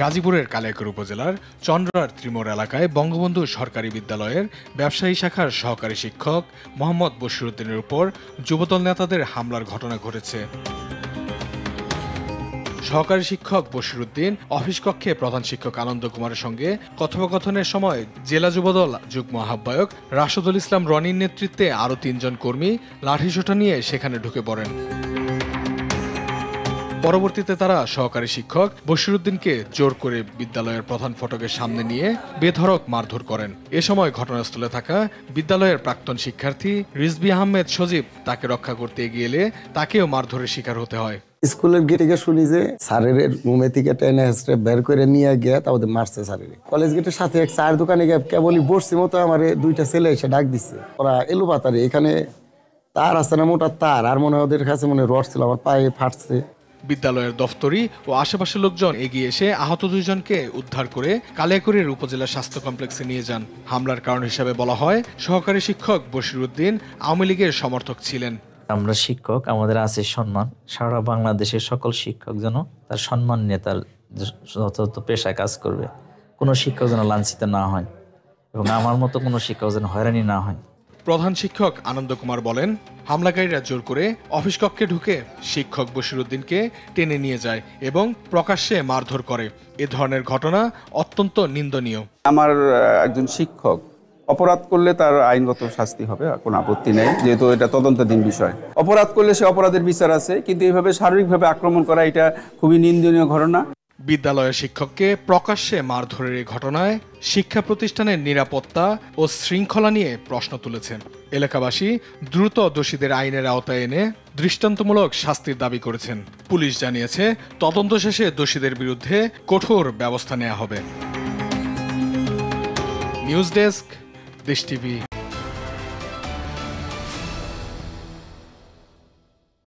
গাজীপুরের কালিয়াকৈর উপজেলার চন্দ্রার ত্রিমোর এলাকায় বঙ্গবন্ধু সরকারি বিদ্যালয়ের ব্যবসায়ী শাখার সহকারী শিক্ষক মোহাম্মদ বশিরউদ্দিনের উপর যুবদল নেতাদের হামলার ঘটনা ঘটেছে। সহকারী শিক্ষক বশিরউদ্দিন অফিস কক্ষে প্রধান শিক্ষক আনন্দ কুমারের সঙ্গে কথোপকথনের সময় জেলা যুবদল যুগ্ম আহ্বায়ক রাশেদুল ইসলাম রনির নেতৃত্বে আরও ৩ জন কর্মী লাঠিসোঁটা নিয়ে সেখানে ঢুকে পড়েন। পরবর্তীতে তারা সহকারী শিক্ষক বশিরউদ্দিনকে জোর করে বিদ্যালয়ের প্রধান ফটকের সামনে নিয়ে বেধড়ক মারধর করেন। এ সময় ঘটনাস্থলে থাকা বিদ্যালয়ের প্রাক্তন শিক্ষার্থী রিজভী আহমেদ সজীব তাকে রক্ষা করতে এগিয়ে এলে তাকেও মারধরের শিকার হতে হয়। স্কুলের গেটে গিয়ে শুনি যে স্যারের রুমে থেকে টেনে হেসড়ে বের করে নিয়ে গিয়ে তাদের মারছে স্যারের। কলেজ গেটের সাথে এক চায়ের দোকানে গিয়ে কেবলই বসছি মতো আমার 2টা ছেলে এসে ডাক দিচ্ছে। ওরা এলো পাতারে এখানে তার আছে না মোটা তার, আর মনে হয় ওদের কাছে মনে রড ছিল, আমার পায়ে ফাটছে। বিদ্যালয়ের দফতরি ও আশেপাশের লোকজন এগিয়ে এসে আহত 2 জনকে উদ্ধার করে কালিয়াকৈরের উপজেলা স্বাস্থ্য কমপ্লেক্সে নিয়ে যান। হামলার কারণ হিসেবে বলা হয় সহকারী শিক্ষক বশিরউদ্দিন আওয়ামী লীগের সমর্থক ছিলেন। আমরা শিক্ষক, আমাদের আছে সম্মান। সারা বাংলাদেশের সকল শিক্ষক যেন তার সম্মান নিয়ে তার যথাযথ পেশায় কাজ করবে। কোনো শিক্ষক যেন লাঞ্ছিত না হয় এবং আমার মতো কোনো শিক্ষক যেন হয়রানি না হয়। প্রধান শিক্ষক আনন্দ কুমার বলেন, হামলাকারীরা জোর করে অফিস কক্ষে ঢুকে শিক্ষক বশিরউদ্দিনকে টেনে নিয়ে যায় এবং প্রকাশ্যে মারধর করে। এ ধরনের ঘটনা অত্যন্ত নিন্দনীয়। আমার একজন শিক্ষক অপরাধ করলে তার আইনগত শাস্তি হবে, কোনো আপত্তি নেই, যেহেতু এটা তদন্তাধীন বিষয়। অপরাধ করলে সে অপরাধের বিচার আছে, কিন্তু এইভাবে শারীরিকভাবে আক্রমণ করা এটা খুবই নিন্দনীয় ঘটনা। বিদ্যালয়ের শিক্ষককে প্রকাশ্যে মারধরের এই ঘটনায় শিক্ষা প্রতিষ্ঠানের নিরাপত্তা ও শৃঙ্খলা নিয়ে প্রশ্ন তুলেছেন। এলাকাবাসী দ্রুত দোষীদের আইনের আওতায় এনে দৃষ্টান্তমূলক শাস্তির দাবি করেছেন। পুলিশ জানিয়েছে তদন্ত শেষে দোষীদের বিরুদ্ধে কঠোর ব্যবস্থা নেওয়া হবে। নিউজ ডেস্ক, দেশ টিভি।